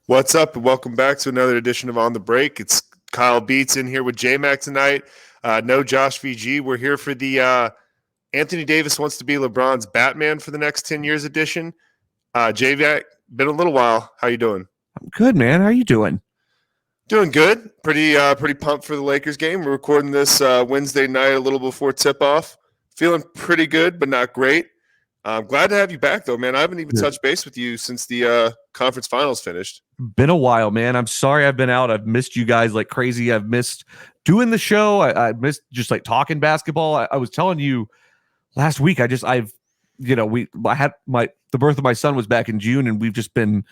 What's up, and welcome back to another edition of On the Break. It's Kyle Beats in here with J-Mac tonight. No Josh VG. We're here for the Anthony Davis wants to be LeBron's Batman for the next 10 years edition. J-Mac, been a little while. How you doing? I'm good, man. How you doing? Doing good. Pretty pumped for the Lakers game. We're recording this Wednesday night a little before tip-off. Feeling pretty good, but not great. I'm glad to have you back, though, man. I haven't even touched base with you since the conference finals finished. Been a while, man. I'm sorry I've been out. I've missed you guys like crazy. I've missed doing the show. I missed just like talking basketball. I was telling you last week. I had the birth of my son was back in June, and we've just been,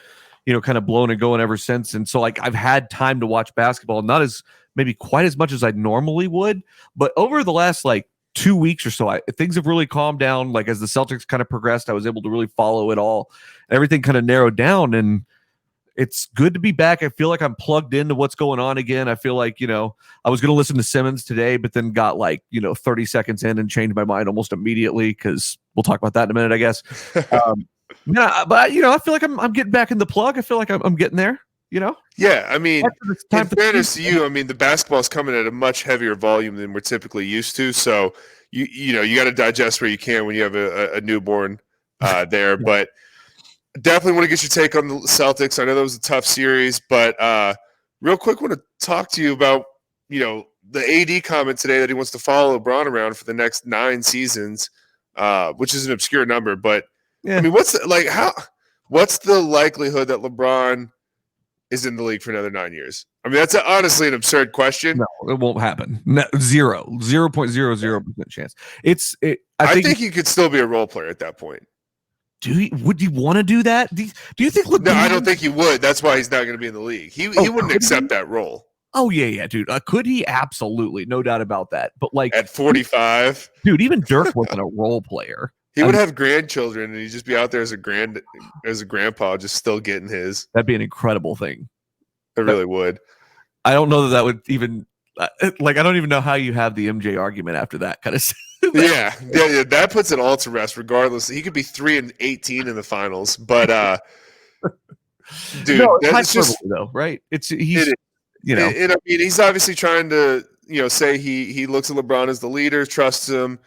kind of blowing and going ever since. And so like I've had time to watch basketball, not as maybe quite as much as I normally would, but over the last like 2 weeks or so, things have really calmed down. Like as the Celtics kind of progressed, I was able to really follow it all. Everything kind of narrowed down, and it's good to be back. I feel like I'm plugged into what's going on again. I feel like, I was going to listen to Simmons today, but then got 30 seconds in and changed my mind almost immediately, because we'll talk about that in a minute, I guess. But I feel like I'm getting back in the plug. I feel like I'm getting there. Yeah, I mean, in fairness to you, I mean, the basketball's coming at a much heavier volume than we're typically used to. So you got to digest where you can when you have a newborn there. But definitely want to get your take on the Celtics. I know that was a tough series, but real quick, want to talk to you about the AD comment today that he wants to follow LeBron around for the next 9 seasons, which is an obscure number. But I mean, what's the likelihood that LeBron is in the league for another 9 years? I mean, that's honestly an absurd question. No, it won't happen. No, 0.00% chance. I think he could still be a role player at that point. Would you want to do that? Do you think? No, I don't think he would. That's why he's not going to be in the league. He wouldn't accept that role. Oh yeah, dude. Could he? Absolutely, no doubt about that. But like at 45, dude, even Dirk wasn't a role player. He would have grandchildren, and he'd just be out there as a grandpa, just still getting his. That'd be an incredible thing. It really would. I don't know that would even I don't even know how you have the MJ argument after that kind of stuff. Yeah, that puts it all to rest. Regardless, he could be 3-18 in the finals, but dude, no, it's just though, right? I mean, he's obviously trying to say he looks at LeBron as the leader, trusts him.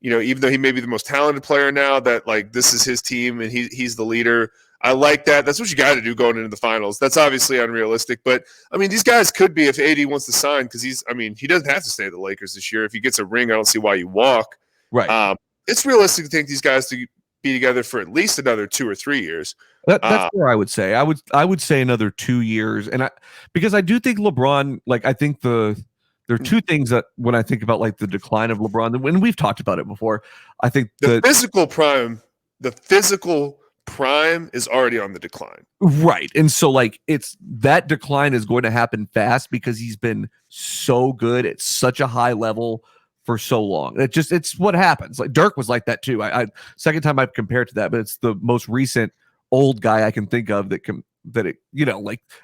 Even though he may be the most talented player now, that like this is his team and he's the leader. I like that. That's what you got to do going into the finals. That's obviously unrealistic, but I mean, these guys could be if AD wants to sign, because he doesn't have to stay at the Lakers this year. If he gets a ring, I don't see why you walk. Right. It's realistic to think these guys to be together for at least another 2 or 3 years. That's where I would say. I would say another 2 years, because I do think LeBron. Like I think there are 2 things that when I think about like the decline of LeBron, when we've talked about it before, I think the physical prime is already on the decline. Right. And so like that decline is going to happen fast because he's been so good at such a high level for so long. It's what happens. Like Dirk was like that too. I second time I've compared to that, but it's the most recent old guy I can think of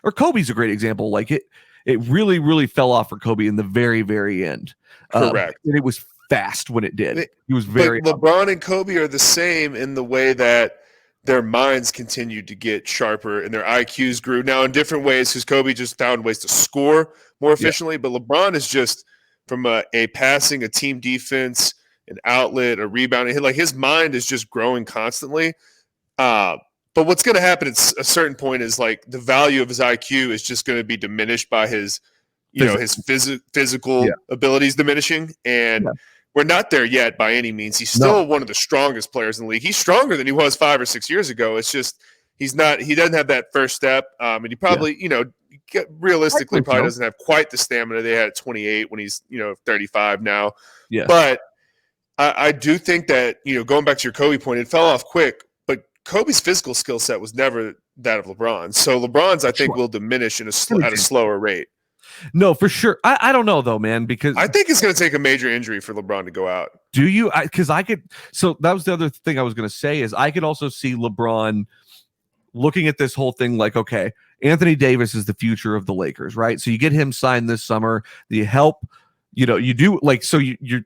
or Kobe's a great example. Like it really, really fell off for Kobe in the very, very end. Correct. And it was fast when it did. He was very. But LeBron and Kobe are the same in the way that their minds continued to get sharper and their IQs grew. Now in different ways, because Kobe just found ways to score more efficiently. Yeah. But LeBron is just from a passing, a team defense, an outlet, a rebounding. Like his mind is just growing constantly. But what's going to happen at a certain point is like the value of his IQ is just going to be diminished by his, his physical abilities diminishing. And we're not there yet by any means. He's still one of the strongest players in the league. He's stronger than he was 5 or 6 years ago. It's just he doesn't have that first step. And he probably, realistically probably doesn't have quite the stamina they had at 28 when he's, 35 now. Yeah. But I do think that, going back to your Kobe point, it fell off quick. But Kobe's physical skill set was never that of LeBron. So LeBron's, I think, will diminish at a slower rate. No, for sure. I don't know though, man, because I think it's going to take a major injury for LeBron to go out. Do you? Because I could. So that was the other thing I was going to say is I could also see LeBron looking at this whole thing like, okay, Anthony Davis is the future of the Lakers, right? So you get him signed this summer. You help. You do like so you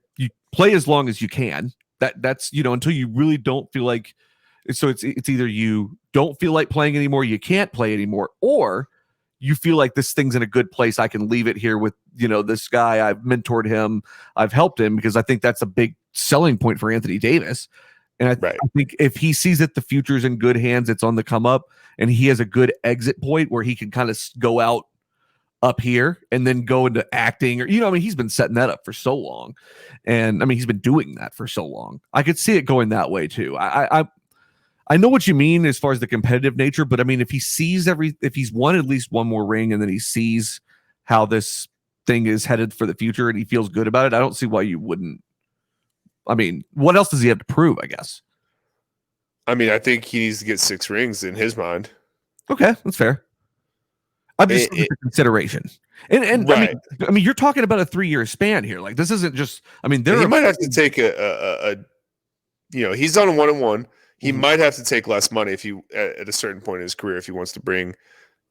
play as long as you can. That's until you really don't feel like. So it's either you don't feel like playing anymore, you can't play anymore, or you feel like this thing's in a good place. I can leave it here with this guy. I've mentored him, I've helped him, because I think that's a big selling point for Anthony Davis. And I think if he sees that the future's in good hands, it's on the come up, and he has a good exit point where he can kind of go out up here and then go into acting, or he's been setting that up for so long, and he's been doing that for so long. I could see it going that way too. I know what you mean as far as the competitive nature, but if he sees if he's won at least one more ring, and then he sees how this thing is headed for the future, and he feels good about it, I don't see why you wouldn't. What else does he have to prove, I guess? I think he needs to get 6 rings in his mind. Okay, that's fair. I'm just looking for consideration. And right. You're talking about a 3-year span here. Like, this isn't just, he might have to take he's on a 1-1. He might have to take less money if you at a certain point in his career, if he wants to bring,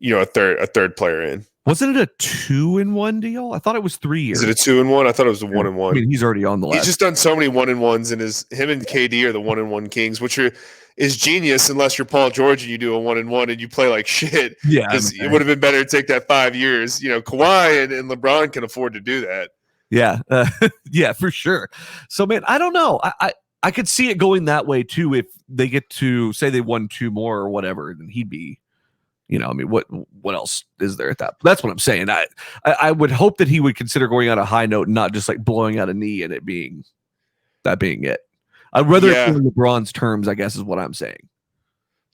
a third player in. Wasn't it a 2-1 deal? I thought it was 3 years. Is it a 2-1? I thought it was a 1-1. He's already on the last. He's just done so many 1-1s, and him and KD are the 1-1 kings, which is genius unless you're Paul George and you do a 1-1 and you play like shit. Yeah, it would have been better to take that 5 years. Kawhi and LeBron can afford to do that. Yeah, yeah, for sure. So, man, I don't know. I could see it going that way too if they get to say they won 2 more or whatever, then he'd be. What else is there at that? That's what I'm saying. I would hope that he would consider going on a high note and not just like blowing out a knee and it being it. I'd rather it in LeBron's terms, I guess, is what I'm saying.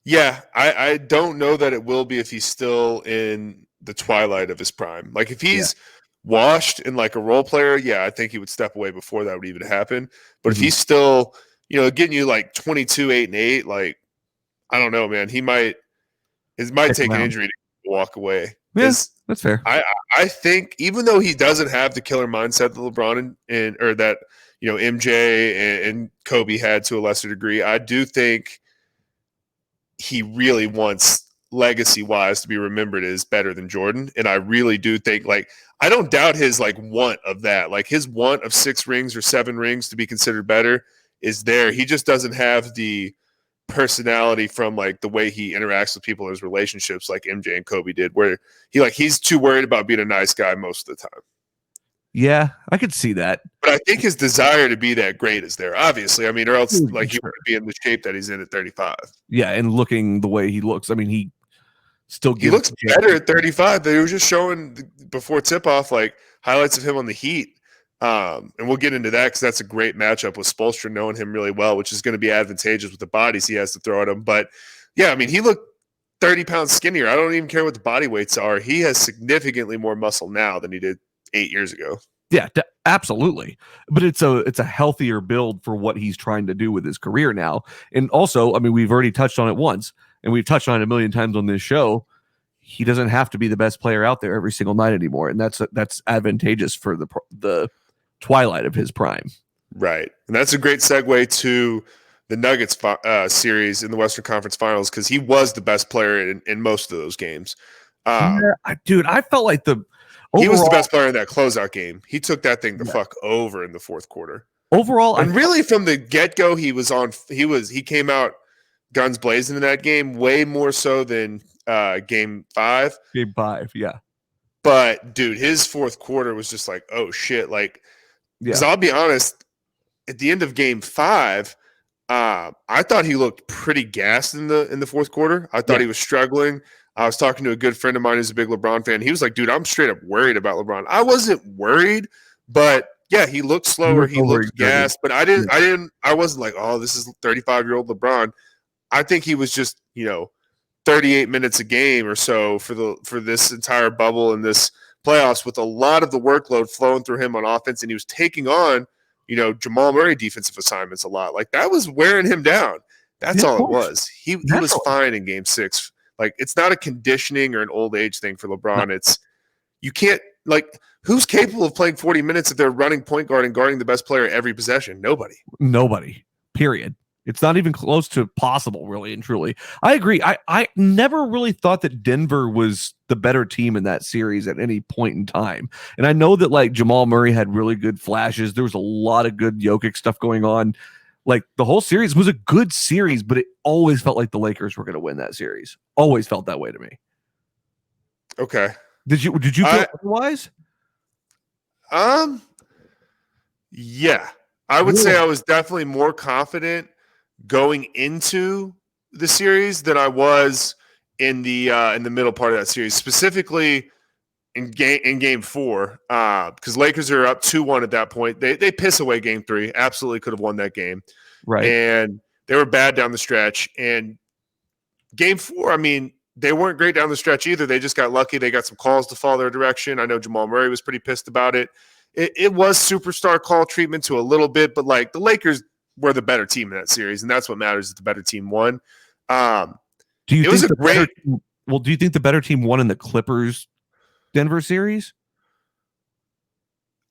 Yeah, I don't know that it will be if he's still in the twilight of his prime. Like if he's washed and like a role player, I think he would step away before that would even happen. But if he's still, getting you like 22, 8 and 8, like I don't know, man. It might take an injury to walk away. Yes, that's fair. I think even though he doesn't have the killer mindset that LeBron or that MJ and Kobe had to a lesser degree, I do think he really wants legacy-wise to be remembered as better than Jordan. And I really do think, like, I don't doubt his like want of that. Like his want of 6 rings or 7 rings to be considered better is there. He just doesn't have the personality from like the way he interacts with people in his relationships like MJ and Kobe did, where he's too worried about being a nice guy most of the time. Yeah, I could see that. But I think his desire to be that great is there, obviously. Or else like he would be in the shape that he's in at 35. Yeah, and looking the way he looks. He looks better at 35. They were just showing before tip-off like highlights of him on the Heat. And we'll get into that because that's a great matchup with Spoelstra, knowing him really well, which is going to be advantageous with the bodies he has to throw at him. But yeah, he looked 30 pounds skinnier. I don't even care what the body weights are. He has significantly more muscle now than he did 8 years ago. Yeah, absolutely. But it's a healthier build for what he's trying to do with his career now. And also, we've already touched on it once, and we've touched on it a million times on this show. He doesn't have to be the best player out there every single night anymore, and that's advantageous for the twilight of his prime. Right. And that's a great segue to the Nuggets series in the Western Conference Finals, because he was the best player in most of those games. Dude, I felt like he was the best player in that closeout game. He took that thing the fuck over in the fourth quarter. Overall, and really from the get-go, he came out guns blazing in that game, way more so than game 5. Game 5, yeah. But dude, his fourth quarter was just like, oh shit, like. Because I'll be honest, at the end of game 5, I thought he looked pretty gassed in the fourth quarter. I thought he was struggling. I was talking to a good friend of mine who's a big LeBron fan. He was like, dude, I'm straight up worried about LeBron. I wasn't worried, but yeah, he looked slower. He looked gassed, but I wasn't like, oh, this is 35-year-old LeBron. I think he was just, 38 minutes a game or so for this entire bubble and this playoffs, with a lot of the workload flowing through him on offense, and he was taking on, Jamal Murray defensive assignments a lot. Like that was wearing him down. That's all it was. He was fine in game 6. Like it's not a conditioning or an old age thing for LeBron. No. It's you can't like who's capable of playing 40 minutes if they're running point guard and guarding the best player every possession? Nobody. Period. It's not even close to possible, really and truly. I agree. I never really thought that Denver was the better team in that series at any point in time. And I know that like Jamal Murray had really good flashes. There was a lot of good Jokic stuff going on. Like the whole series was a good series, but it always felt like the Lakers were going to win that series. Always felt that way to me. Okay. Did you feel otherwise? Yeah. I would say I was definitely more confident going into the series than I was in the middle part of that series, specifically in game 4, because Lakers are up 2-1 at that point. They piss away game 3. Absolutely could have won that game. Right. And they were bad down the stretch. And game 4, I mean, they weren't great down the stretch either. They just got lucky. They got some calls to fall their direction. I know Jamal Murray was pretty pissed about it. It was superstar call treatment to a little bit, but like the Lakers were the better team in that series, and that's what matters. Is the better team won. Do you think the better team won in the Clippers Denver series?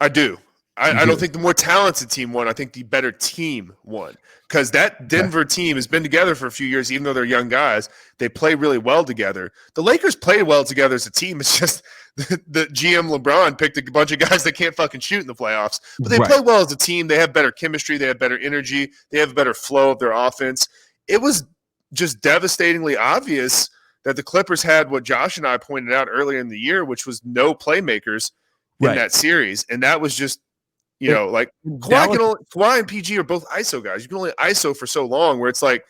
I do. I don't think the more talented team won. I think the better team won, because that Denver team has been together for a few years, even though they're young guys. They play really well together. The Lakers played well together as a team. It's just the GM LeBron picked a bunch of guys that can't fucking shoot in the playoffs. But they play well as a team. They have better chemistry. They have better energy. They have a better flow of their offense. It was just devastatingly obvious that the Clippers had what Josh and I pointed out earlier in the year, which was no playmakers in that series. And that was just, you know, like Kawhi and PG are both ISO guys. You can only ISO for so long, where it's like,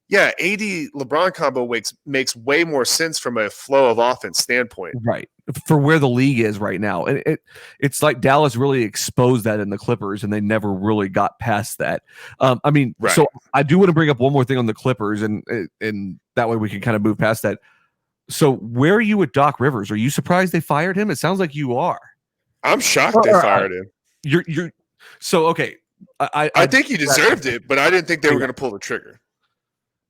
yeah, AD LeBron combo makes way more sense from a flow of offense standpoint. Right. For where the league is right now. And it's like Dallas really exposed that in the Clippers, and they never really got past that. So I do want to bring up one more thing on the Clippers, and that way we can kind of move past that. So where are you with Doc Rivers? Are you surprised they fired him? It sounds like you are. I'm shocked they fired him. You're so okay. I think he deserved it, but I didn't think they were going to pull the trigger.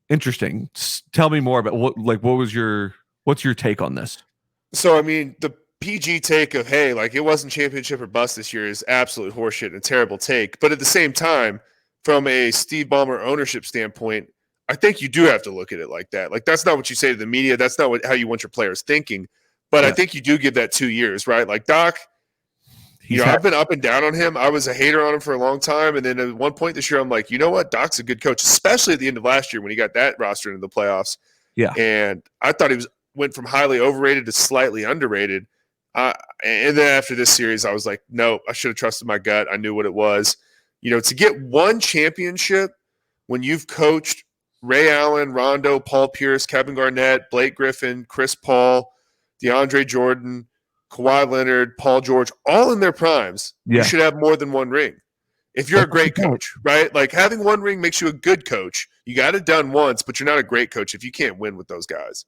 Interesting. Tell me more about what's your take on this? So, I mean, the PG take of, hey, like it wasn't championship or bust this year is absolute horseshit and a terrible take. But at the same time, from a Steve Ballmer ownership standpoint, I think you do have to look at it like that. Like that's not what you say to the media. That's not how you want your players thinking. But I think you do give that 2 years, right? Like Doc, I've been up and down on him. I was a hater on him for a long time. And then at one point this year, I'm like, you know what? Doc's a good coach, especially at the end of last year when he got that roster into the playoffs. Yeah. And I thought went from highly overrated to slightly underrated. And then after this series, I was like, no, I should have trusted my gut. I knew what it was. You know, to get one championship when you've coached Ray Allen, Rondo, Paul Pierce, Kevin Garnett, Blake Griffin, Chris Paul, DeAndre Jordan, Kawhi Leonard, Paul George, all in their primes, you should have more than one ring. If you're a great coach, right? Like having one ring makes you a good coach. You got it done once, but you're not a great coach if you can't win with those guys.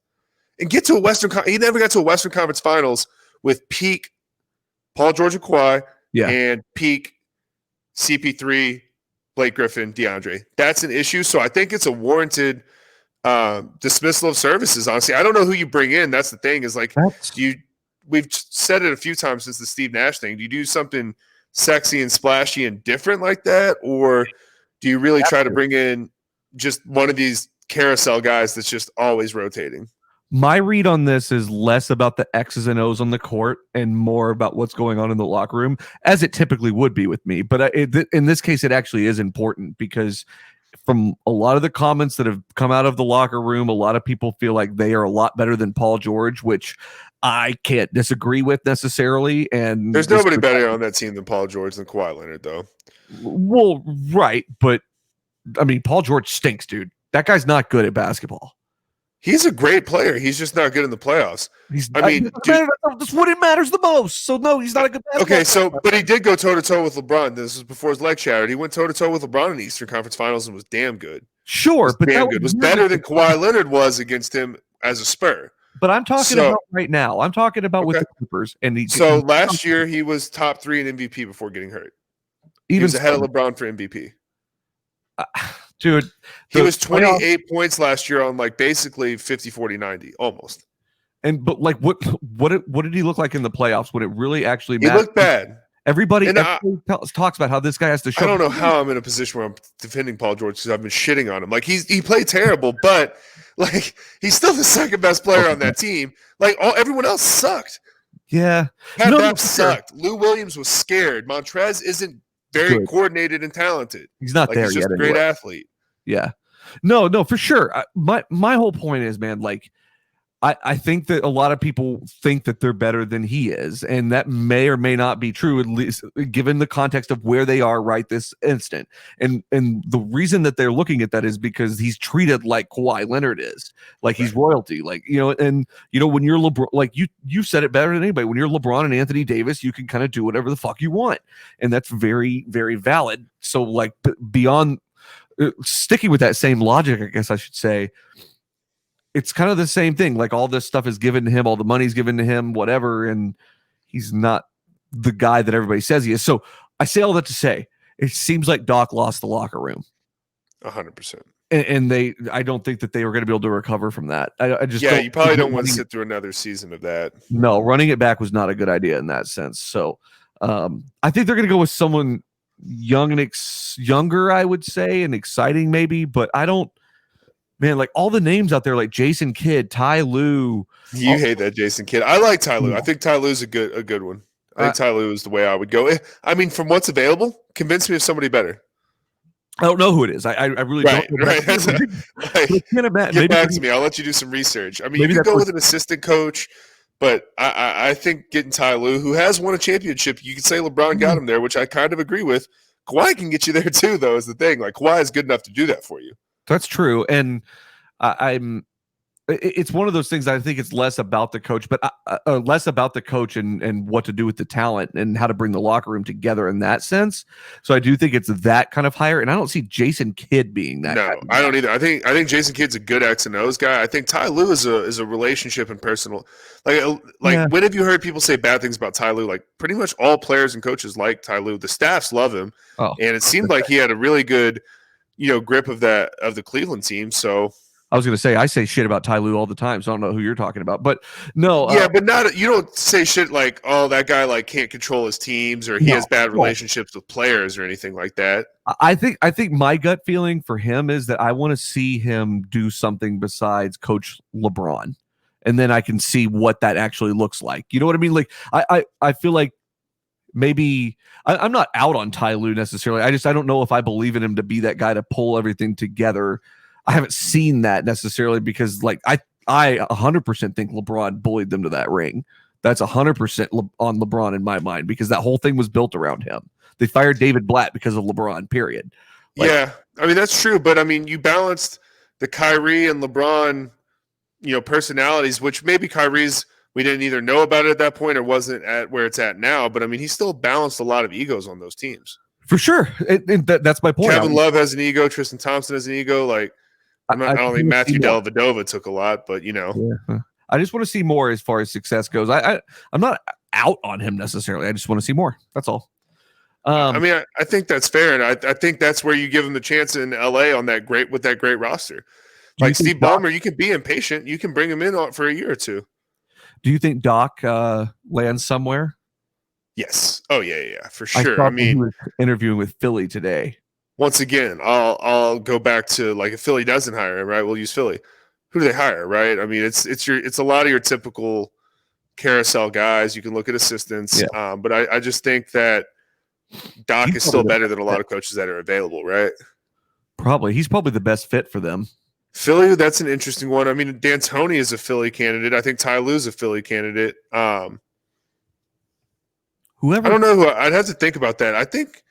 And get to he never got to a Western Conference Finals with peak Paul George and Kawhi and peak CP3, Blake Griffin, DeAndre. That's an issue. So I think it's a warranted dismissal of services, honestly. I don't know who you bring in. That's the thing is like, we've said it a few times since the Steve Nash thing. Do you do something sexy and splashy and different like that? Or do you really try to bring in just one of these carousel guys that's just always rotating? My read on this is less about the X's and O's on the court and more about what's going on in the locker room, as it typically would be with me. But in this case, it actually is important because from a lot of the comments that have come out of the locker room, a lot of people feel like they are a lot better than Paul George, which I can't disagree with necessarily. And there's nobody better on that team than Paul George than Kawhi Leonard, though. Well, right. But I mean, Paul George stinks, dude. That guy's not good at basketball. He's a great player. He's just not good in the playoffs. That's what it matters the most. So no, he's not a good basketball player. But he did go toe-to-toe with LeBron. This was before his leg shattered. He went toe-to-toe with LeBron in the Eastern Conference Finals and was damn good. Sure, but damn good. Was better than Kawhi Leonard was against him as a Spur. But I'm talking about right now. I'm talking about with the Clippers. So last year he was top 3 in MVP before getting hurt. He was ahead of LeBron for MVP. Dude, he was 28 points last year on like basically 50, 40, 90, almost. But like, what did he look like in the playoffs when it really actually mattered? He looked bad. Everybody talks about how this guy has to show. I don't know how I'm in a position where I'm defending Paul George because I've been shitting on him. Like he played terrible, but like he's still the second best player on that team. Like everyone else sucked. Yeah, Pat Bev sucked. Lou Williams was scared. Montrez isn't very good. coordinated and talented. He's not Like there he's just yet a great anyway. athlete. Yeah. No, for sure. My whole point is, man, like I think that a lot of people think that they're better than he is, and that may or may not be true, at least given the context of where they are right this instant. And the reason that they're looking at that is because he's treated like Kawhi Leonard is, like he's royalty, like and when you're LeBron, like you said it better than anybody. When you're LeBron and Anthony Davis, you can kind of do whatever the fuck you want, and that's very, very valid. So like beyond sticking with that same logic, I guess I should say, it's kind of the same thing. Like all this stuff is given to him, all the money's given to him, whatever, and he's not the guy that everybody says he is. So I say all that to say, it seems like Doc lost the locker room. 100%. And I don't think that they were going to be able to recover from that. I just you probably don't want to sit through another season of that. No, running it back was not a good idea in that sense. So I think they're going to go with someone young and younger, I would say, and exciting maybe, but I don't. Man, like all the names out there, like Jason Kidd, Ty Lue. You hate that Jason Kidd. I like Ty Lue. I think Ty Lue's a good one. I think Ty Lue is the way I would go. I mean, from what's available, convince me of somebody better. I don't know who it is. I really don't. Right. Get back to me. I'll let you do some research. I mean, you could go with an assistant coach, but I think getting Ty Lue, who has won a championship, you could say LeBron got him there, which I kind of agree with. Kawhi can get you there too, though, is the thing. Like Kawhi is good enough to do that for you. That's true, and it's one of those things. I think it's less about the coach, but less about the coach and what to do with the talent and how to bring the locker room together in that sense. So I do think it's that kind of hire, and I don't see Jason Kidd being that. No, I don't either. I think Jason Kidd's a good X and O's guy. I think Ty Lue is a relationship and personal. When have you heard people say bad things about Ty Lue? Like pretty much all players and coaches like Ty Lue. The staffs love him, and it seemed like he had a really good grip of the Cleveland team. So I was going to say, I say shit about Ty Lue all the time, so I don't know who you're talking about. But no, but not you don't say shit like, oh, that guy like can't control his teams or he has bad relationships with players or anything like that. I think my gut feeling for him is that I want to see him do something besides coach LeBron, and then I can see what that actually looks like. You know what I mean? Like I feel like. Maybe I'm not out on Ty Lue necessarily. I don't know if I believe in him to be that guy to pull everything together. I haven't seen that necessarily because like I 100% think LeBron bullied them to that ring. That's 100% on LeBron in my mind because that whole thing was built around him. They fired David Blatt because of LeBron, period. Yeah, I mean, that's true. But I mean, you balanced the Kyrie and LeBron, personalities, which maybe Kyrie's, we didn't either know about it at that point or wasn't at where it's at now. But I mean, he still balanced a lot of egos on those teams. For sure. That's my point. Kevin Love has an ego. Tristan Thompson has an ego. Like, I don't think Matthew Dellavedova took a lot, but Yeah. I just want to see more as far as success goes. I'm not out on him necessarily. I just want to see more. That's all. I mean, I think that's fair, and I think that's where you give him the chance in LA with that great roster. Like Steve Ballmer, you can be impatient. You can bring him in for a year or two. Do you think Doc lands somewhere? Yes. Oh yeah, for sure. I mean, he was interviewing with Philly today. Once again, I'll go back to like if Philly doesn't hire him, right? We'll use Philly. Who do they hire, right? I mean, it's a lot of your typical carousel guys. You can look at assistants, but I just think that Doc is still better than a lot of coaches that are available, right? Probably. He's probably the best fit for them. Philly, that's an interesting one. I mean, D'Antoni is a Philly candidate. I think Ty Lue's a Philly candidate. Whoever, I don't know who. I'd have to think about that. I think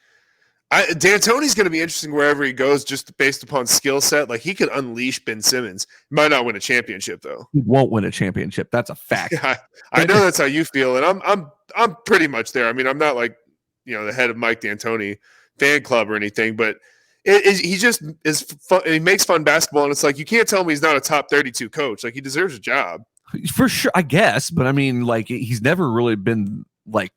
D'Antoni's going to be interesting wherever he goes, just based upon skill set. Like he could unleash Ben Simmons. He might not win a championship though. He won't win a championship. That's a fact. Yeah, I know that's how you feel, and I'm pretty much there. I mean, I'm not like the head of Mike D'Antoni fan club or anything, but he just is fun. He makes fun basketball, and it's like you can't tell me he's not a top 32 coach. Like he deserves a job for sure, I guess. But I mean, like he's never really been like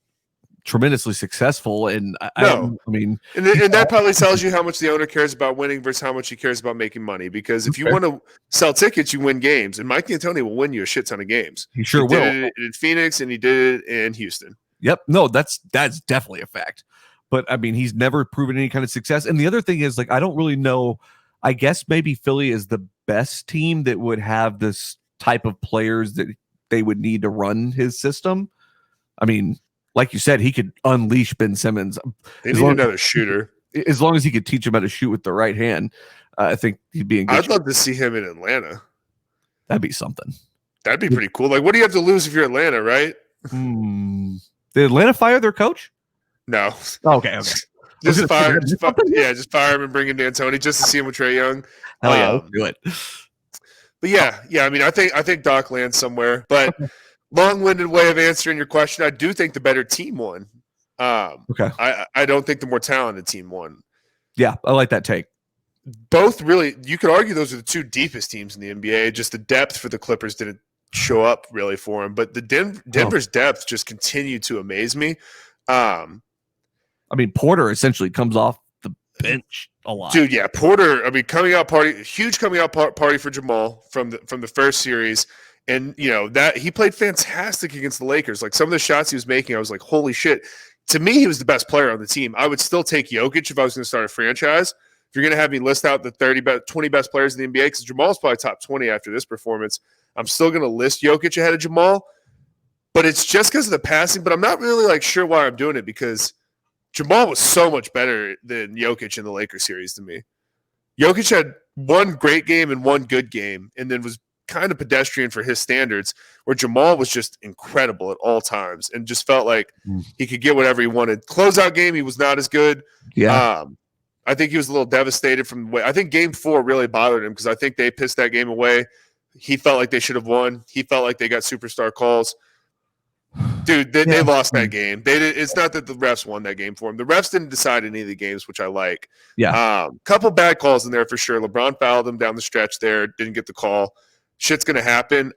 tremendously successful, and I mean, and that probably tells you how much the owner cares about winning versus how much he cares about making money. Because if you want to sell tickets, you win games, and Mike D'Antoni will win you a shit ton of games. He sure will. Did it in Phoenix, and he did it in Houston. Yep, no, that's definitely a fact. But I mean, he's never proven any kind of success. And the other thing is, like, I don't really know. I guess maybe Philly is the best team that would have this type of players that they would need to run his system. I mean, like you said, he could unleash Ben Simmons. They As need long, another shooter. as long as he could teach him how to shoot with the right hand, I think he'd be in good I'd shape. love to see him in Atlanta. That'd be something. That'd be pretty cool. Like, what do you have to lose if you're Atlanta, right? Did Atlanta fire their coach? No. Okay. Just fire him and bring in D'Antoni just to see him with Trae Young. Hell yeah, let's do it. But yeah. I mean, I think Doc lands somewhere. But long-winded way of answering your question, I do think the better team won. Okay. I don't think the more talented team won. Yeah, I like that take. Both really, you could argue those are the two deepest teams in the NBA. Just the depth for the Clippers didn't show up really for them. But the Denver's depth just continued to amaze me. I mean, Porter essentially comes off the bench a lot. Dude, yeah. Porter, I mean, huge coming out party for Jamal from the first series. And, that he played fantastic against the Lakers. Like, some of the shots he was making, I was like, holy shit. To me, he was the best player on the team. I would still take Jokic if I was going to start a franchise. If you're going to have me list out the 20 best players in the NBA, because Jamal's probably top 20 after this performance, I'm still going to list Jokic ahead of Jamal. But it's just because of the passing. But I'm not really, sure why I'm doing it, because Jamal was so much better than Jokic in the Lakers series to me. Jokic had one great game and one good game, and then was kind of pedestrian for his standards, where Jamal was just incredible at all times and just felt like he could get whatever he wanted. Closeout game, he was not as good. Yeah. I think he was a little devastated from the way. I think game 4 really bothered him, because I think they pissed that game away. He felt like they should have won. He felt like they got superstar calls. Dude, they lost that game. It's not that the refs won that game for him. The refs didn't decide any of the games, which I like. Yeah. Couple bad calls in there for sure. LeBron fouled him down the stretch there. Didn't get the call. Shit's going to happen.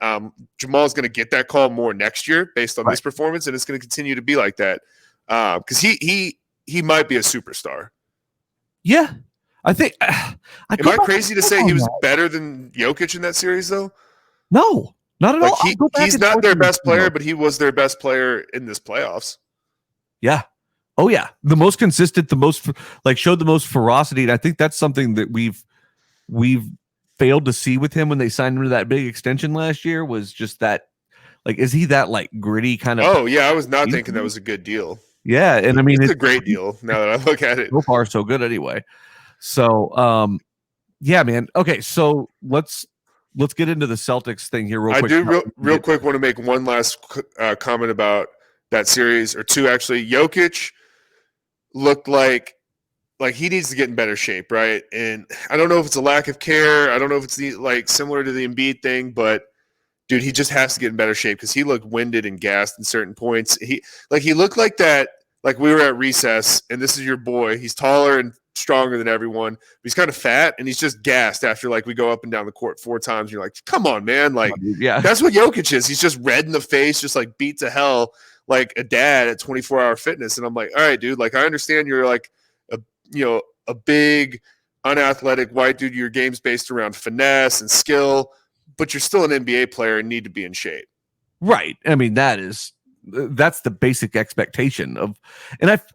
Jamal's going to get that call more next year based on this performance, and it's going to continue to be like that, because he might be a superstar. Yeah. I think. Am I crazy to say he was better than Jokic in that series, though? No. Not at all. He's not their best player, but he was their best player in this playoffs. Yeah. Oh yeah. The most consistent, the most showed the most ferocity. And I think that's something that we've failed to see with him when they signed him to that big extension last year, was just that, is he that gritty kind of? Oh yeah. I was not thinking that was a good deal. Yeah. And I mean, it's a great deal now that I look at it. So far, so good anyway. So, yeah, man. Okay. So let's get into the Celtics thing here real quick. I do real quick want to make one last comment about that series, or two actually. Jokic looked like he needs to get in better shape, right? And I don't know if it's a lack of care. I don't know if it's similar to the Embiid thing, but dude, he just has to get in better shape, because he looked winded and gassed in certain points. He looked like that. Like, we were at recess, and this is your boy. He's taller and stronger than everyone, but he's kind of fat, and he's just gassed after we go up and down the court 4 times. You're like, come on, man. That's what Jokic is. He's just red in the face, just beat to hell, like a dad at 24-hour fitness. And I'm like, all right, dude, I understand you're a big, unathletic white dude. Your game's based around finesse and skill, but you're still an NBA player and need to be in shape. Right. I mean, that's the basic expectation of,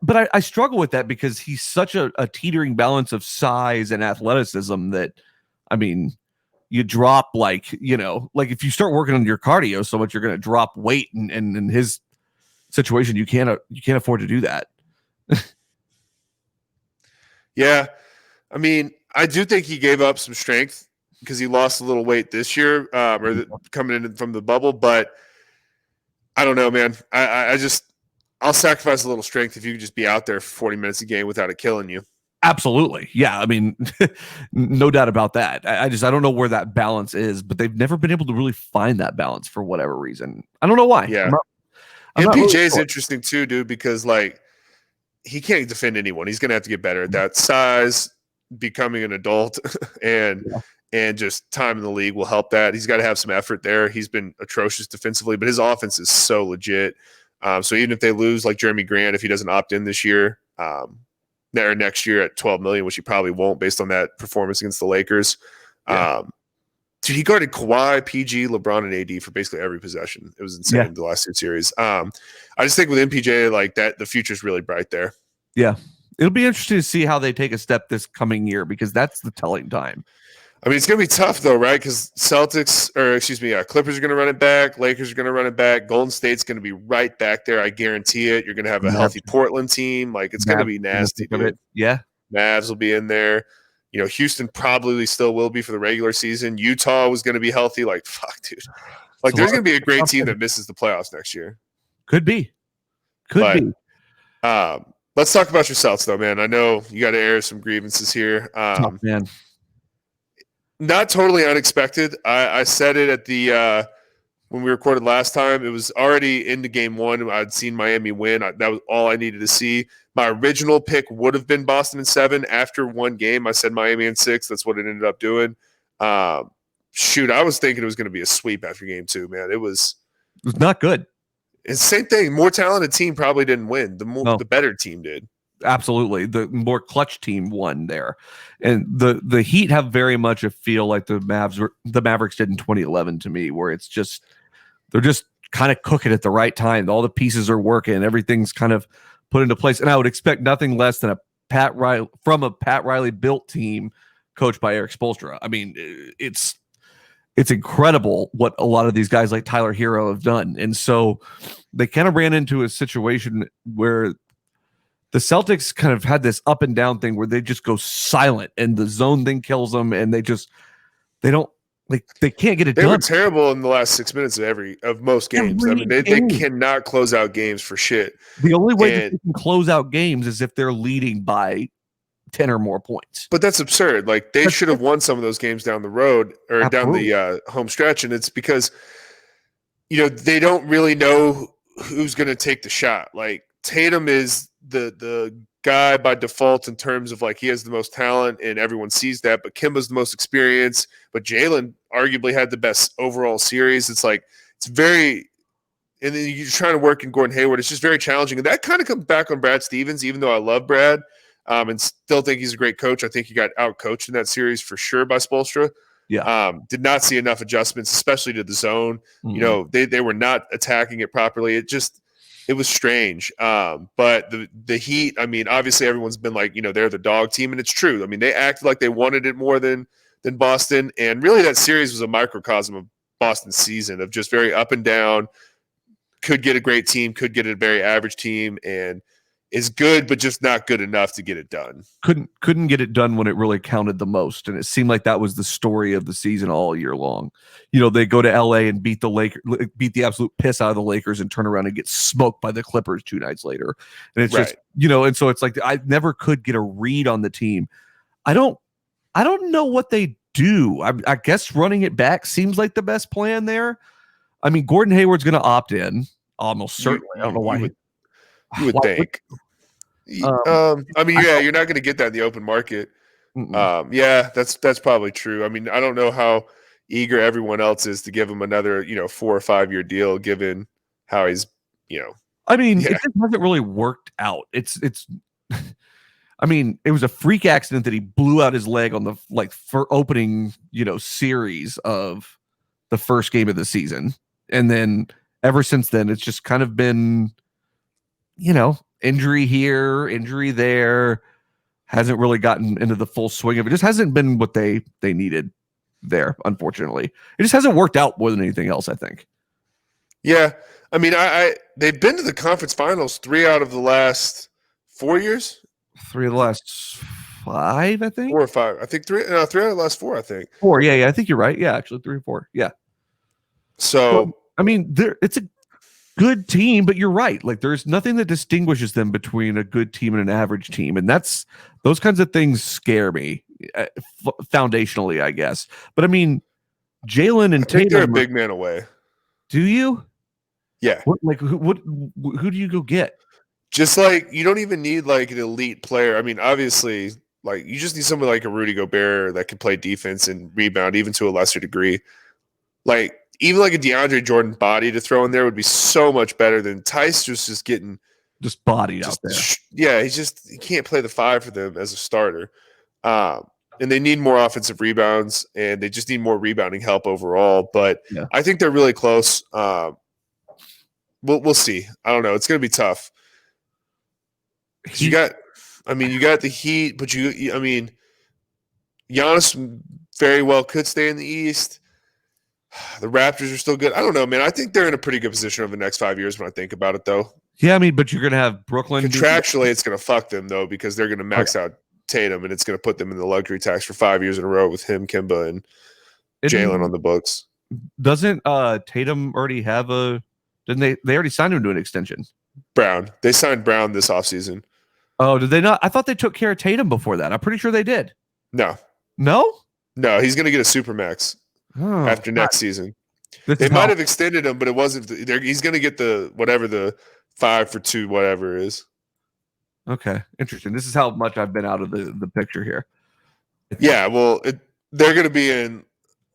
but I struggle with that, because he's such a teetering balance of size and athleticism that, I mean, you drop if you start working on your cardio so much, you're going to drop weight, and in his situation, you can't afford to do that. Yeah. I mean, I do think he gave up some strength, because he lost a little weight this year, coming in from the bubble, but I don't know, man. I'll sacrifice a little strength if you could just be out there for 40 minutes a game without it killing you. Absolutely. Yeah. I mean, no doubt about that. I don't know where that balance is, but they've never been able to really find that balance for whatever reason. I don't know why. Yeah. MPJ is interesting too, dude, because he can't defend anyone. He's going to have to get better at that size, becoming an adult, and just time in the league will help that. He's got to have some effort there. He's been atrocious defensively, but his offense is so legit. So even if they lose Jeremy Grant, if he doesn't opt in this year, or next year at $12 million, which he probably won't based on that performance against the Lakers. Dude, he guarded Kawhi, PG, LeBron, and AD for basically every possession. It was insane in the last 2 series. I just think with MPJ, that the future's really bright there. Yeah. It'll be interesting to see how they take a step this coming year, because that's the telling time. I mean, it's going to be tough though, right? Because Clippers are going to run it back. Lakers are going to run it back. Golden State's going to be right back there. I guarantee it. You're going to have a Mavs, healthy Portland team. Like it's going to Mavs be in the nasty, thick of it. dude. Yeah. Mavs will be in there. Houston probably still will be for the regular season. Utah was going to be healthy. Like, fuck, dude. Like, there's going to be a great team that misses the playoffs next year. Could be. Let's talk about your Celtics, though, man. I know you got to air some grievances here. Man. Not totally unexpected. I said it at the when we recorded last time. It was already into game one. I'd seen Miami win. That was all I needed to see. My original pick would have been Boston in 7. After one game, I said Miami in 6. That's what it ended up doing. I was thinking it was going to be a sweep after game 2, man. It was not good. It's the same thing. More talented team probably didn't win. The better team did. Absolutely. The more clutch team won there. And the Heat have very much a feel like the Mavericks did in 2011 to me, where it's just they're just kind of cooking at the right time. All the pieces are working. Everything's kind of put into place. And I would expect nothing less than a Pat Riley built team coached by Eric Spoelstra. I mean, it's incredible what a lot of these guys like Tyler Hero have done. And so they kind of ran into a situation where the Celtics kind of had this up and down thing where they just go silent and the zone thing kills them, and they can't get it done. They were terrible in the last 6 minutes of most games. I mean, they cannot close out games for shit. The only way that they can close out games is if they're leading by 10 or more points. But that's absurd. Like, they should have won some of those games down the road or Absolutely. down the home stretch, and it's because they don't really know who's going to take the shot. Like, Tatum is the guy by default in terms of like he has the most talent and everyone sees that, but Kemba's the most experienced, but Jalen arguably had the best overall series. It's like and then you're trying to work in Gordon Hayward. It's just very challenging, and that kind of comes back on Brad Stevens, even though I love Brad and still think he's a great coach. I think he got out-coached in that series for sure by Spoelstra. Yeah. Did not see enough adjustments, especially to the zone. Mm-hmm. They were not attacking it properly. It was strange. But the Heat, I mean, obviously everyone's been like, they're the dog team, and it's true. I mean, they acted like they wanted it more than Boston, and really that series was a microcosm of Boston's season of just very up and down. Could get a great team, could get a very average team, and is good, but just not good enough to get it done. Couldn't get it done when it really counted the most, and it seemed like that was the story of the season all year long. They go to LA and beat the absolute piss out of the Lakers, and turn around and get smoked by the Clippers 2 nights later. And it's just and so it's like I never could get a read on the team. I don't know what they do. I guess running it back seems like the best plan there. I mean, Gordon Hayward's going to opt in almost certainly. I don't know why. You would think. I mean, you're not going to get that in the open market. That's probably true. I mean, I don't know how eager everyone else is to give him another, 4 or 5 year deal, given how he's, I mean, it just hasn't really worked out. It's. I mean, it was a freak accident that he blew out his leg on the for opening, series of the first game of the season, and then ever since then, it's just kind of been. Injury here, injury there, hasn't really gotten into the full swing of it. Just hasn't been what they needed there, unfortunately. It just hasn't worked out more than anything else, I think. Yeah. I mean, they've been to the conference finals 3 out of the last 4 years. 3 of the last 5, I think. 4 or 5. I think 3 out of the last 4, I think. 4, yeah, I think you're right. Yeah, actually 3 or 4. Yeah. So I mean, it's a good team, but you're right. Like, there's nothing that distinguishes them between a good team and an average team, and those kinds of things scare me foundationally, I guess. But I mean, Jalen and Tatum, they're a big man away. Do you? Yeah. Who do you go get? Just like you don't even need like an elite player. I mean, obviously, like you just need someone like a Rudy Gobert that can play defense and rebound, even to a lesser degree. Like. Even like a DeAndre Jordan body to throw in there would be so much better than Tice just getting bodied out there. Yeah, he can't play the 5 for them as a starter. And they need more offensive rebounds, and they just need more rebounding help overall. But I think they're really close. We'll see. I don't know. It's going to be tough. You got the Heat, but Giannis very well could stay in the East. The Raptors are still good. I don't know, man. I think they're in a pretty good position over the next 5 years when I think about it, though. Yeah, I mean, but you're going to have Brooklyn. Contractually, it's going to fuck them, though, because they're going to max out Tatum, and it's going to put them in the luxury tax for 5 years in a row with him, Kimba, and Jalen on the books. Doesn't Tatum already have a – didn't they already signed him to an extension? Brown. They signed Brown this offseason. Oh, did they not? I thought they took care of Tatum before that. I'm pretty sure they did. No. No? No, he's going to get a supermax after next season. They might have extended him, but it wasn't. He's going to get the 5 for 2, whatever it is. Okay, interesting. This is how much I've been out of the picture here. Yeah, well, they're going to be in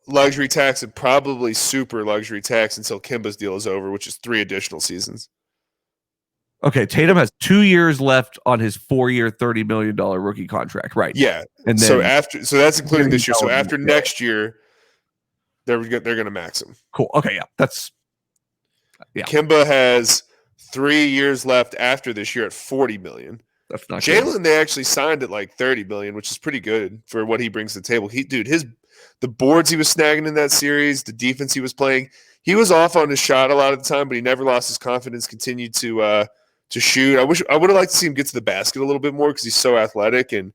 luxury tax and probably super luxury tax until Kimba's deal is over, which is 3 additional seasons. Okay, Tatum has 2 years left on his 4-year, $30 million rookie contract, right? Yeah, and then, so that's including this year. So after next year, they're going to max him. Cool. Okay, yeah. Kimba has 3 years left after this year at $40 million. That's not Jalen. They actually signed at like $30 million, which is pretty good for what he brings to the table. The boards he was snagging in that series, the defense he was playing, he was off on his shot a lot of the time, but he never lost his confidence. Continued to shoot. I would have liked to see him get to the basket a little bit more because he's so athletic, and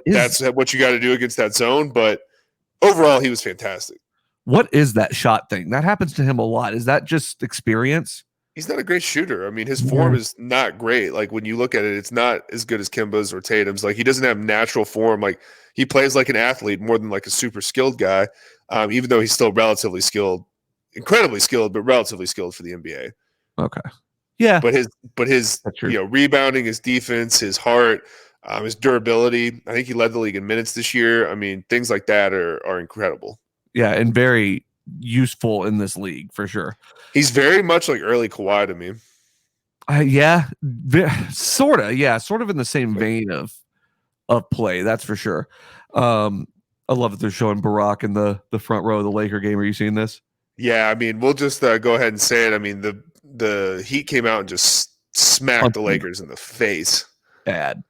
that's what you got to do against that zone. But overall, he was fantastic. What is that shot thing? That happens to him a lot. Is that just experience? He's not a great shooter. I mean, his form is not great. Like when you look at it, it's not as good as Kimba's or Tatum's. Like he doesn't have natural form. Like he plays like an athlete more than like a super skilled guy, even though he's still relatively skilled, incredibly skilled, but relatively skilled for the NBA. Okay. Yeah. But his rebounding, his defense, his heart, his durability. I think he led the league in minutes this year. I mean, things like that are incredible. Yeah, and very useful in this league for sure. He's very much like early Kawhi to me. Yeah, sort of in the same vein of play. That's for sure. I love that they're showing Barack in the front row of the Laker game. Are you seeing this? Yeah, I mean, we'll just go ahead and say it. I mean, the Heat came out and just smacked the Lakers in the face. Bad,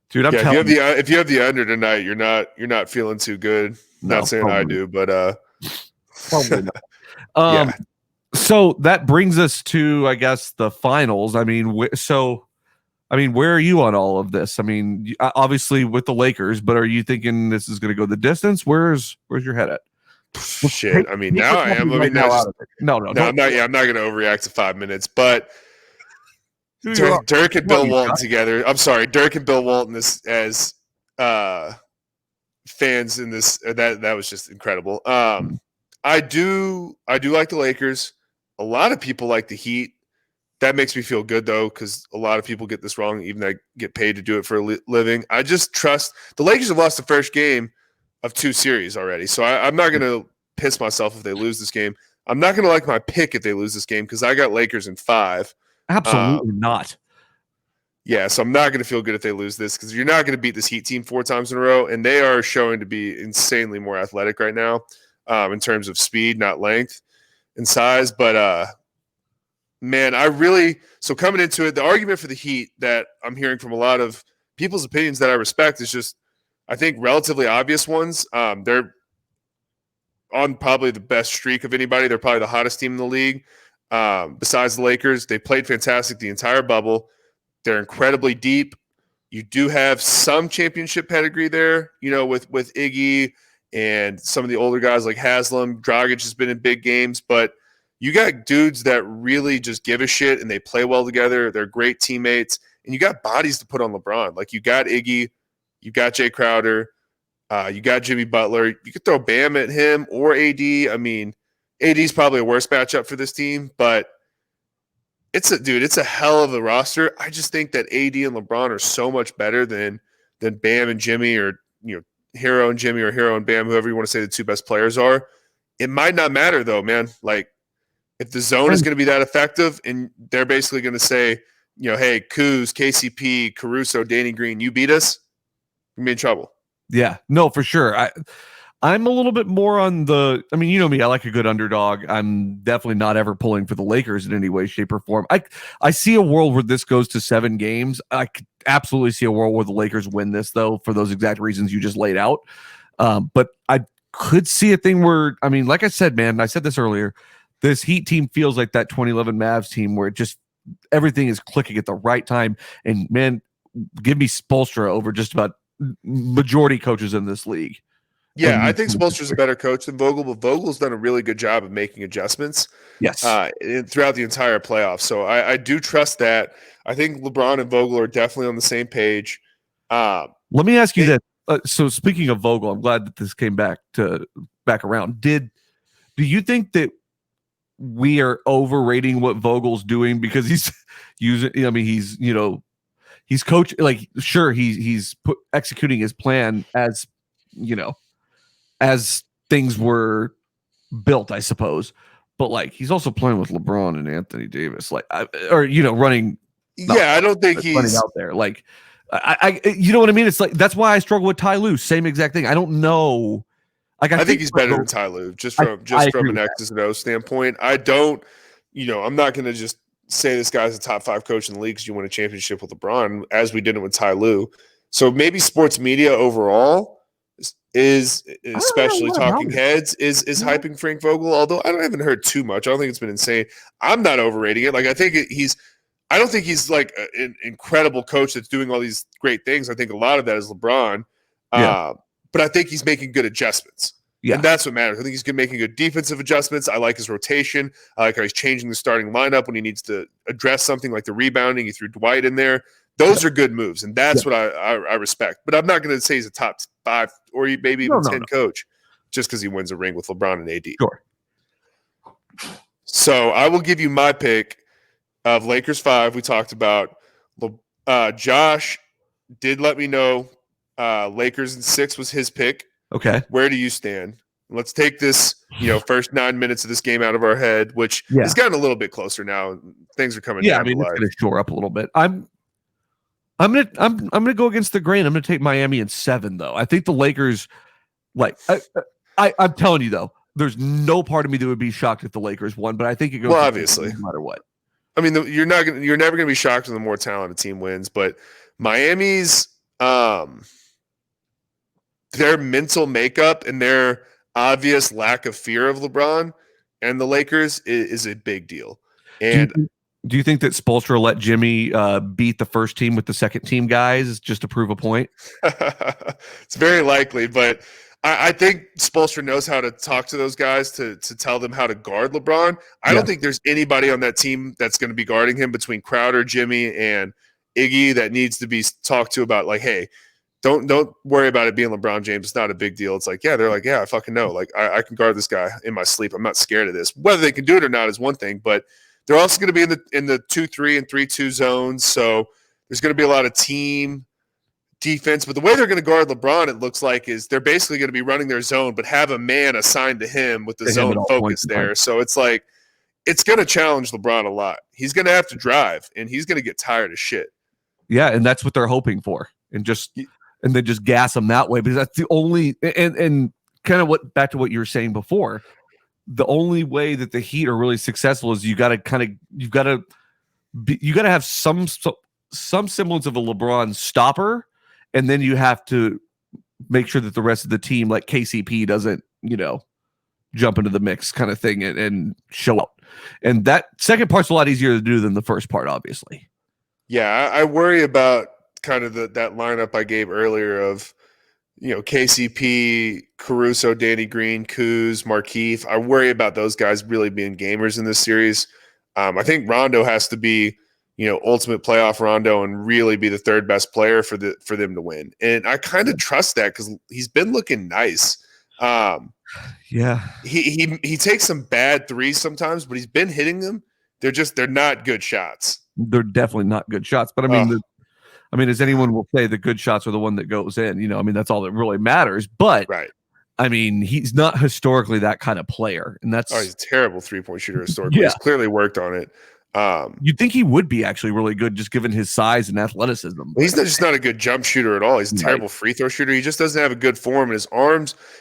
dude. If you have the under tonight, you're not feeling too good. Not saying I do, but probably not. So that brings us to, I guess, the finals. I mean, where are you on all of this? I mean, obviously with the Lakers, but are you thinking this is going to go the distance? Where's your head at? Shit. I mean, now I am. I mean, no, I'm not going to overreact to 5 minutes, but Dirk and Bill Walton together. I'm sorry, Dirk and Bill Walton as fans in this. That was just incredible. I do like the Lakers. A lot of people like the Heat. That makes me feel good, though, because a lot of people get this wrong, even that get paid to do it for a living. I just trust – the Lakers have lost the first game of 2 series already, so I'm not going to piss myself if they lose this game. I'm not going to like my pick if they lose this game because I got Lakers in 5. Absolutely not. Yeah, so I'm not going to feel good if they lose this because you're not going to beat this Heat team 4 times in a row, and they are showing to be insanely more athletic right now in terms of speed, not length and size. But, man, so coming into it, the argument for the Heat that I'm hearing from a lot of people's opinions that I respect is just, I think, relatively obvious ones. They're on probably the best streak of anybody. They're probably the hottest team in the league besides the Lakers. They played fantastic the entire bubble. They're incredibly deep. You do have some championship pedigree there, with Iggy and some of the older guys like Haslam. Dragic has been in big games, but you got dudes that really just give a shit and they play well together. They're great teammates, and you got bodies to put on LeBron. Like you got Iggy, you got Jay Crowder, you got Jimmy Butler. You could throw Bam at him or AD. I mean, AD's probably a worse matchup for this team, but it's a hell of a roster. I just think that AD and LeBron are so much better than Bam and Jimmy, or Hero and Jimmy, or Hero and Bam, whoever you want to say the 2 best players are. It might not matter though, man. Like if the zone is going to be that effective and they're basically going to say, hey, Kuz, KCP, Caruso, Danny Green, you beat us, you're in trouble. Yeah, no, for sure. I'm a little bit more on I mean, you know me, I like a good underdog. I'm definitely not ever pulling for the Lakers in any way, shape, or form. I see a world where this goes to 7 games. I could absolutely see a world where the Lakers win this, though, for those exact reasons you just laid out. But could see a thing where, I mean, like I said, man, I said this earlier, this Heat team feels like that 2011 Mavs team where it just everything is clicking at the right time. And man, give me Spoelstra over just about majority coaches in this league. Yeah, I think Spoelstra's a better coach than Vogel, but Vogel's done a really good job of making adjustments. Yes. Throughout the entire playoffs. So I do trust that. I think LeBron and Vogel are definitely on the same page. Let me ask you this. So speaking of Vogel, I'm glad that this came back around. Do you think that we are overrating what Vogel's doing because he's using, I mean, he's coach, like, sure, he's executing his plan as, as things were built, I suppose. But like, he's also playing with LeBron and Anthony Davis, like, running. Yeah, I don't think he's running out there. Like, I you know what I mean? It's like, that's why I struggle with Ty Lue. Same exact thing. I don't know. Like, I think he's better than Ty Lue, just from an X's and O's standpoint. I don't, I'm not going to just say this guy's a top 5 coach in the league because you win a championship with LeBron, as we did it with Ty Lue. So maybe sports media overall is, especially talking heads, is hyping Frank Vogel. Although I haven't heard too much. I don't think it's been insane. I'm not overrating it. Like, I don't think he's like an incredible coach that's doing all these great things. I think a lot of that is LeBron. But I think he's making good adjustments. Yeah. And that's what matters. I think he's making good defensive adjustments. I like his rotation. I like how he's changing the starting lineup when he needs to address something like the rebounding. He threw Dwight in there. Those are good moves, and that's what I respect. But I'm not going to say he's a top 5 or maybe even 10 coach just because he wins a ring with LeBron and AD. Sure. So I will give you my pick of Lakers 5. We talked about. Josh did let me know Lakers in 6 was his pick. Okay. Where do you stand? Let's take this, first 9 minutes of this game out of our head, which has gotten a little bit closer now. Things are coming down. It's going to shore up a little bit. I'm gonna go against the grain. I'm gonna take Miami in 7, though. I think the Lakers, like, I'm telling you though, there's no part of me that would be shocked if the Lakers won, but I think it goes obviously no matter what. I mean, you're never gonna be shocked when the more talented team wins, but Miami's their mental makeup and their obvious lack of fear of LeBron and the Lakers is a big deal. And do you think that Spoelstra let Jimmy beat the first team with the second team guys just to prove a point? It's very likely, but I think Spoelstra knows how to talk to those guys to tell them how to guard LeBron. I don't think there's anybody on that team that's going to be guarding him between Crowder, Jimmy, and Iggy that needs to be talked to about, like, hey, don't worry about it being LeBron James. It's not a big deal. It's like, they're like, I fucking know. Like, I can guard this guy in my sleep. I'm not scared of this. Whether they can do it or not is one thing, but they're also going to be in the 2-3 and 3-2 zones. So there's going to be a lot of team defense. But the way they're going to guard LeBron, it looks like, is they're basically going to be running their zone, but have a man assigned to him with the zone focus there. So it's like, it's going to challenge LeBron a lot. He's going to have to drive, and he's going to get tired of shit. Yeah, and that's what they're hoping for. And they just gas him that way, because that's the only, and kind of back to what you were saying before, the only way that the Heat are really successful is you got to have some semblance of a LeBron stopper, and then you have to make sure that the rest of the team, like KCP, doesn't jump into the mix kind of thing and show up. And that second part's a lot easier to do than the first part, obviously. Yeah, I worry about kind of that lineup I gave earlier of KCP, Caruso, Danny Green, Kuz, Markieff. I worry about those guys really being gamers in this series. I think Rondo has to be, ultimate playoff Rondo and really be the third best player for them to win. And I kind of trust that because he's been looking nice. Yeah, he takes some bad threes sometimes, but he's been hitting them. They're not good shots. They're definitely not good shots. But I mean, as anyone will say, the good shots are the one that goes in. I mean, that's all that really matters. But right. I mean, he's not historically that kind of player, and he's a terrible 3-point shooter historically. He's clearly worked on it. You'd think he would be actually really good, just given his size and athleticism. He's just not a good jump shooter at all. He's a terrible free throw shooter. He just doesn't have a good form, and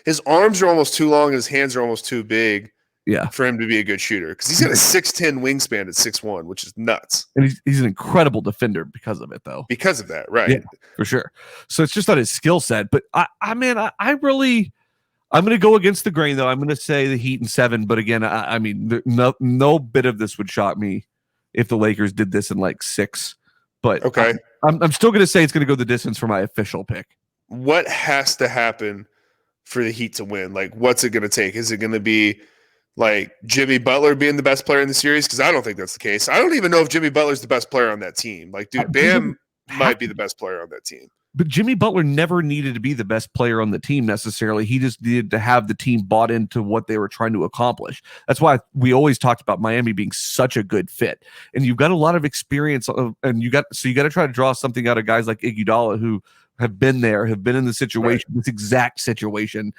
his arms are almost too long, and his hands are almost too big. Yeah, for him to be a good shooter, because he's got a 6'10" wingspan at 6'1", which is nuts. And he's an incredible defender because of it, though. Because of that, right? Yeah, for sure. So it's just not his skill set. But I I'm going to go against the grain, though. I'm going to say the Heat in 7. But again, I mean, no bit of this would shock me if the Lakers did this in like 6. But Okay. I'm still going to say it's going to go the distance for my official pick. What has to happen for the Heat to win? Like, what's it going to take? Is it going to be like Jimmy Butler being the best player in the series? Because I don't think that's the case. I don't even know if Jimmy Butler's the best player on that team. Like, dude, Bam might be the best player on that team. But Jimmy Butler never needed to be the best player on the team necessarily. He just needed to have the team bought into what they were trying to accomplish. That's why we always talked about Miami being such a good fit. And you've got a lot of experience, and you got to try to draw something out of guys like Iguodala who have been there, have been in the situation, this exact situation,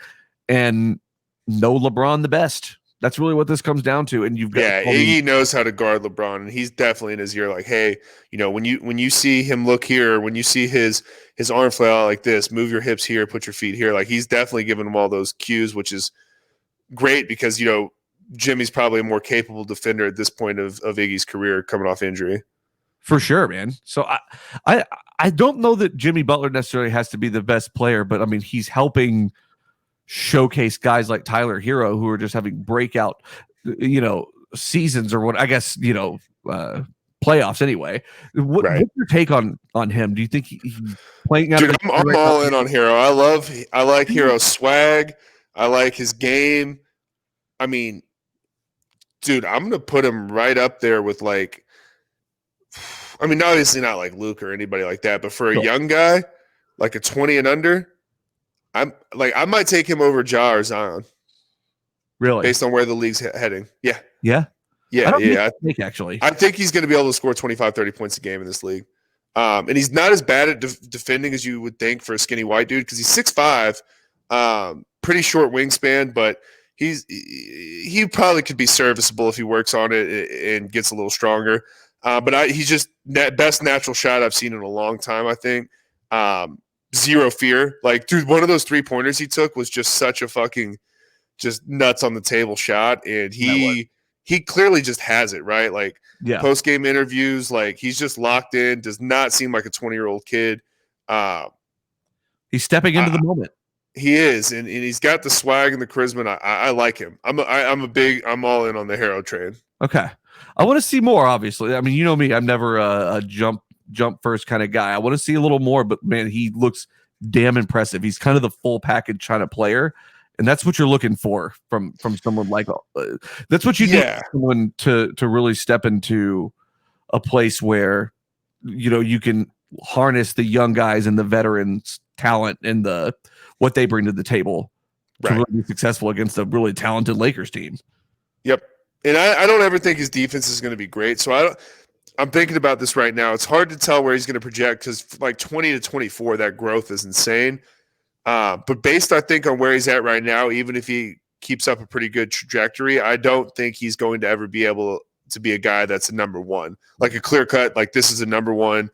and know LeBron the best. That's really what this comes down to. And you've got Iggy knows how to guard LeBron, and he's definitely in his ear like, hey, when you see him look here, when you see his arm flail out like this, move your hips here, put your feet here. Like, he's definitely giving him all those cues, which is great because Jimmy's probably a more capable defender at this point of Iggy's career coming off injury. For sure, man. So I don't know that Jimmy Butler necessarily has to be the best player, but I mean, he's helping showcase guys like Tyler Hero who are just having breakout, seasons or what, I guess, playoffs anyway. What's your take on him? Do you think he's playing out? Dude, I'm all in on Hero. I like Hero's swag. I like his game. I mean, dude, I'm gonna put him right up there with obviously not like Luke or anybody like that, but for a young guy, like a 20 and under, I might take him over Ja or Zion. Really? Based on where the league's heading. Yeah. Yeah. I actually. I think he's going to be able to score 25, 30 points a game in this league. And he's not as bad at defending as you would think for a skinny white dude because he's 6'5", pretty short wingspan, but he probably could be serviceable if he works on it and gets a little stronger. But he's just best natural shot I've seen in a long time, I think. Zero fear. Like, dude, one of those 3-pointers he took was just such a fucking just nuts on the table shot. And he clearly just has it, right? Like, post-game interviews, like, he's just locked in, does not seem like a 20-year-old kid. He's stepping into the moment. He is, and he's got the swag and the charisma. And I like him. I'm all in on the Hero train. Okay. I want to see more, obviously. I mean, you know me, I'm never a jump first kind of guy. I want to see a little more, but man, he looks damn impressive. He's kind of the full package kind of player, and that's what you're looking for from someone like that's what you need someone to really step into a place where you can harness the young guys and the veterans talent and what they bring to the table to really be successful against a really talented Lakers team. Yep. And I don't ever think his defense is going to be great. So I'm thinking about this right now. It's hard to tell where he's going to project because like 20 to 24, that growth is insane. But based, I think, on where he's at right now, even if he keeps up a pretty good trajectory, I don't think he's going to ever be able to be a guy that's a number one, like a clear cut. Like, this is a number one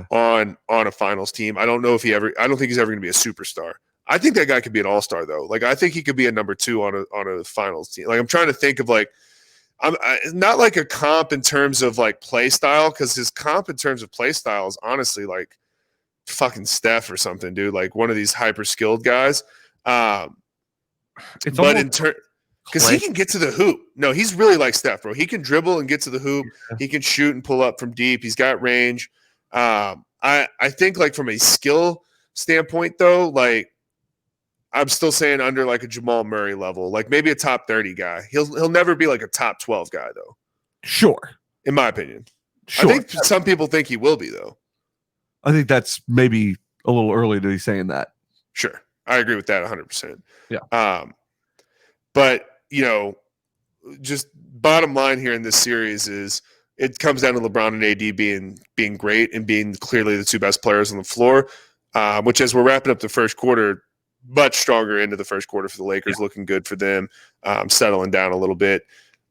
on a finals team. I don't think he's ever going to be a superstar. I think that guy could be an all-star though. Like, I think he could be a number 2 on a finals team. Like, I'm trying to think of not like a comp in terms of like play style, because his comp in terms of play style is honestly like fucking Steph or something, dude. Like one of these hyper skilled guys. But in turn, because he can get to the hoop. No, he's really like Steph, bro. He can dribble and get to the hoop. He can shoot and pull up from deep. He's got range. I think like from a skill standpoint though, like, I'm still saying under like a Jamal Murray level, like maybe a top 30 guy. He'll never be like a top 12 guy though. Sure. In my opinion. Sure. I think some people think he will be though. I think that's maybe a little early to be saying that. Sure. I agree with that 100%. Yeah. But just bottom line here in this series is it comes down to LeBron and AD being great and being clearly the two best players on the floor, which as we're wrapping up the first quarter, much stronger into the first quarter for the Lakers, looking good for them, settling down a little bit.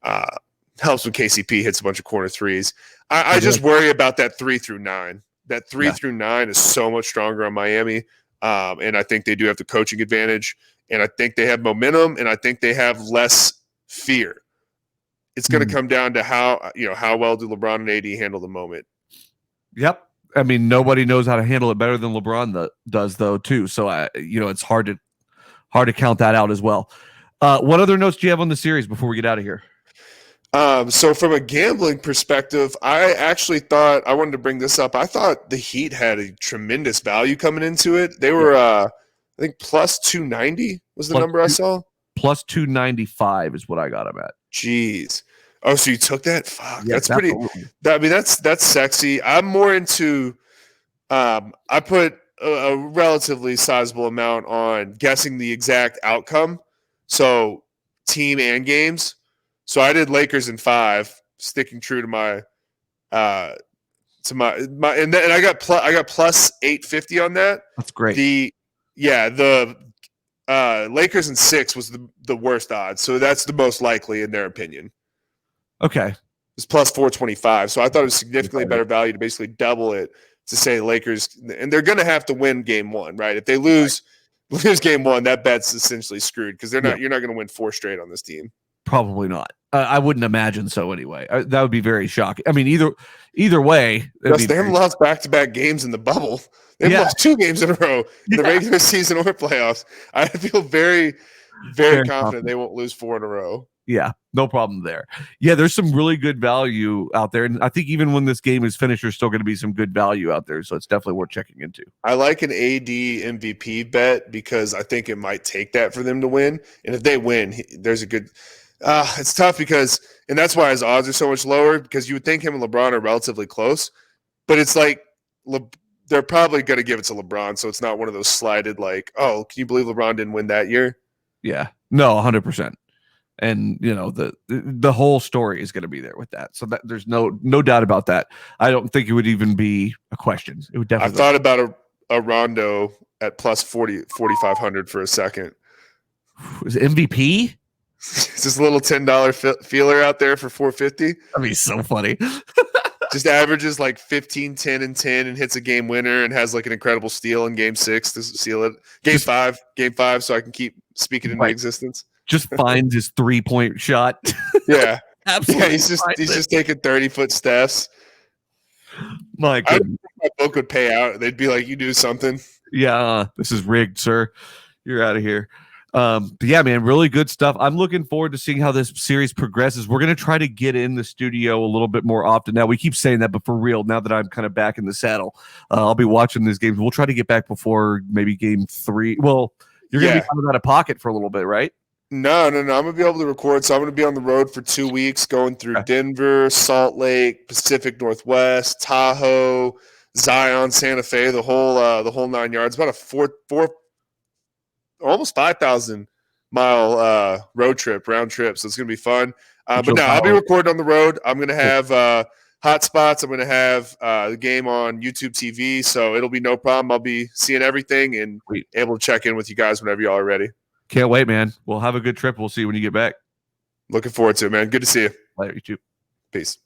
Helps when KCP hits a bunch of corner threes. I just worry about that 3 through 9. That 3 through 9 is so much stronger on Miami, and I think they do have the coaching advantage, and I think they have momentum, and I think they have less fear. It's going to come down to how well do LeBron and AD handle the moment. Yep. I mean, nobody knows how to handle it better than LeBron does, though, too. So, it's hard hard to count that out as well. What other notes do you have on the series before we get out of here? So from a gambling perspective, I actually thought I wanted to bring this up. I thought the Heat had a tremendous value coming into it. They were, I think, plus 290 was the number I saw. Plus 295 is what I got them at. Jeez. Oh, so you took that? Fuck, Yeah, that's pretty. I mean, that's sexy. I'm more into. I put a relatively sizable amount on guessing the exact outcome. So team and games. So I did Lakers in 5, sticking true to my and I got plus 850 on that. That's great. The Lakers in 6 was the worst odds. So that's the most likely in their opinion. Okay. It's plus 425. So I thought it was significantly better value to basically double it to say Lakers, and they're going to have to win game 1, right? If they lose game 1, that bet's essentially screwed because you're not going to win 4 straight on this team. Probably not. I wouldn't imagine so anyway. That would be very shocking. I mean, either way. Yes, they haven't lost back-to-back games in the bubble. They've lost 2 games in a row in the regular season or playoffs. I feel very, very confident they won't lose 4 in a row. Yeah, no problem there. Yeah, there's some really good value out there. And I think even when this game is finished, there's still going to be some good value out there. So it's definitely worth checking into. I like an AD MVP bet because I think it might take that for them to win. And if they win, there's a good it's tough because, and that's why his odds are so much lower, because you would think him and LeBron are relatively close. But it's like they're probably going to give it to LeBron. So it's not one of those slided like, oh, can you believe LeBron didn't win that year? Yeah, no, 100%. And the whole story is going to be there with that. So that there's no doubt about that. I don't think it would even be a question. It would definitely. I thought about a Rondo at plus 4,500 for a second. Was it MVP? It's this little $10 feeler out there for 450. That'd be so funny. Just averages like 15, 10, and 10 and hits a game winner and has like an incredible steal in game 6 to seal it. Game 5, so I can keep speaking into existence. Just finds his 3-point shot. Yeah. Absolutely. Yeah, he's just taking 30-foot steps. My goodness. I don't think my book would pay out. They'd be like, you do something. Yeah, this is rigged, sir. You're out of here. But yeah, man, really good stuff. I'm looking forward to seeing how this series progresses. We're going to try to get in the studio a little bit more often. Now, we keep saying that, but for real, now that I'm kind of back in the saddle, I'll be watching these games. We'll try to get back before maybe game 3. Well, you're going to be coming out of pocket for a little bit, right? No. I'm going to be able to record. So I'm going to be on the road for 2 weeks, going through Denver, Salt Lake, Pacific Northwest, Tahoe, Zion, Santa Fe, the whole 9 yards. About a almost 5,000 mile round trip. So it's going to be fun. But no, I'll be recording on the road. I'm going to have hot spots. I'm going to have the game on YouTube TV. So it'll be no problem. I'll be seeing everything and able to check in with you guys whenever y'all are ready. Can't wait, man. We'll have a good trip. We'll see you when you get back. Looking forward to it, man. Good to see you. Later, you too. Peace.